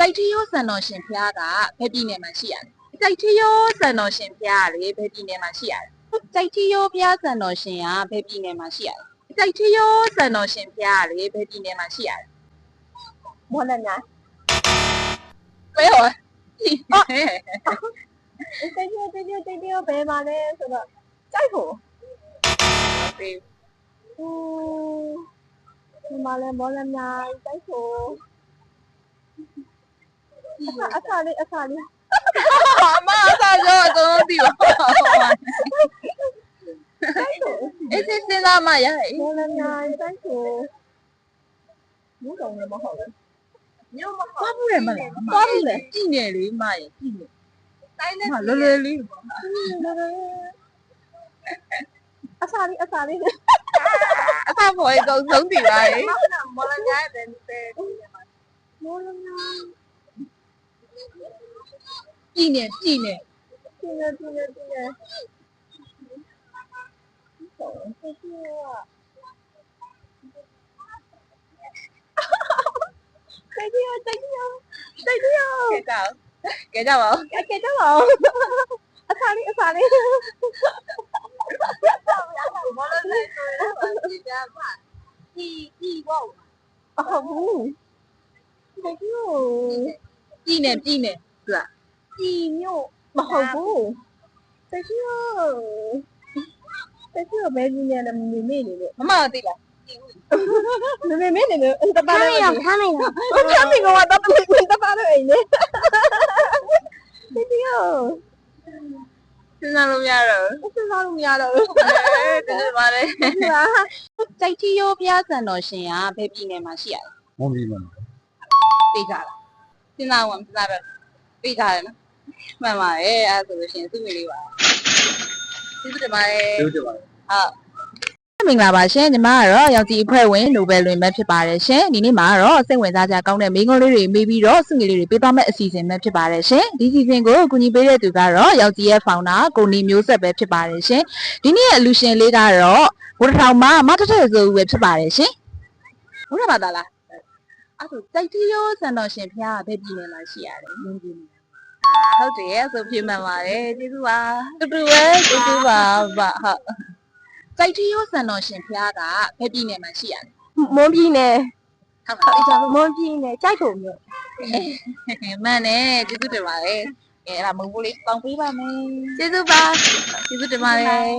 တိုက်ထီရိုးစံတော်ရှင်ဖျားကဘယ်ပြည်နယ်မှာရှိရလဲတိုက်ထီရိုးစံတော်ရှင်ဖျားကလေဘယ်ပြည်နယ်မှာရှိရလဲတိုက်ထီရိုးဖျားစံတော်ရှင်ကဘယ်ပြည်နယ်မှာရှိရလဲတိုက်ထီရိုးစံတော်ရှင်ဖျားကလေဘယ်ပြည်နယ်မှာရှိရလဲမော်လမြိုင်ဘယ်ရောတိုက်ထီရိုးဘယ်မှာလဲဆိုတော့တိုက်ဖို့ဒီမှာလဲမော်လမြိုင်တိုက်ဖို့အခါလေးအမအစားကြောအကုန်လုံးသိပါအေးစစ်စစ်လာမရမော်လမြိုင်တိုက်ဖို့မြို့တော်လည်းမဟုတ်ဘူးမြို့မဟုတ်ဘူးလေမလားသွားပြီလေကြည့်နေလေမရကြည့်နေတိုင်းနဲ့လွယ်လွယ်လေးအစားလေးအစားပေါ်အကုန်ဆုံးတည်ပါလေမော်လမြိုင်တဲ့မော်လမြိုင်ကြည့်နေတိုက်ထီရိုးကဲကြပါဦးအခါလေးမော်လမြိုင်ဆိုရင်တော့ဒီပေါ့ဟုတ်ဘူးတိုက်ထီရိုးကြည့်နေသူကကြည်မြို့မဟုတ်ဘူးတိုက်ထီရိုးဘယ်ကြီးနေလဲမေမေနေလို့မမသိလားမေနေလို့တပါလို့ခမ်းနေကတော့တပါလို့အိမ်နေတိုက်ထီရိုးစဉ်းစားလို့မရတော့တကယ်ပါလေတိုက်ထီရိုးပြစံတော်ရှင်ကဘယ်ပြည်နယ်မှာရှိရလဲမွန်ပြည်နယ်သိကြလားစဉ်းစားတော့သိကြတယ်နော်မှန်ပါတယ်အဲဆိုလို့ရှိရင်သူ့မိလေးပါကျေးဇူးတင်ပါတယ်ဟုတ်မင်္ဂလာပါရှင်ညီမကတော့ရောင်ကြီးအဖွဲ့ဝင်နိုဘယ်လွင်ပဲဖြစ်ပါတယ်ရှင်ဒီနေ့မှာတော့စိတ်ဝင်စားကြကောင်းတဲ့မိန်းကလေးတွေမေးပြီးတော့စုငယ်လေးတွေပေးသွားမယ့်အစီအစဉ်ပဲဖြစ်ပါတယ်ရှင်ဒီစီစဉ်ကိုကူညီပေးတဲ့သူကတော့ရောင်ကြီးရဲ့ founder ကိုနေမျိုးဆက်ပဲဖြစ်ပါတယ်ရှင်ဒီနေ့ရဲ့အလူရှင်လေးကတော့ဘုရားထောင်မှာမထထဆိုပဲဖြစ်ပါတယ်ရှင်ဘုရားပါသားလားအဲ့ဆိုတိုက်ထီရိုးစံတော်ရှင်ဖျားကဘယ်ပြည်နယ်မှာရှိရလဲမင်းပြည်နယ်ဟုတ်တယ်ဆိုပြမှန်ပါတယ်ကျေးဇူးပါတူပဲကျေးဇူးပါဟုတ်တိုက်ထီရိုးစံတော်ရှင်ဖျားကဘယ်ပြည်နယ်မှာရှိရလဲမွန်ပြည်နယ်ဟုတ်ပါပြီမွန်ပြည်နယ်ကြိုက်ထုံမြို့မှန်တယ်ကျေးဇူးတင်ပါတယ်အဲ့ဒါမဟုတ်ဘူးလေးပေါင်ပေးပါမယ်ကျေးဇူးတင်ပါတယ်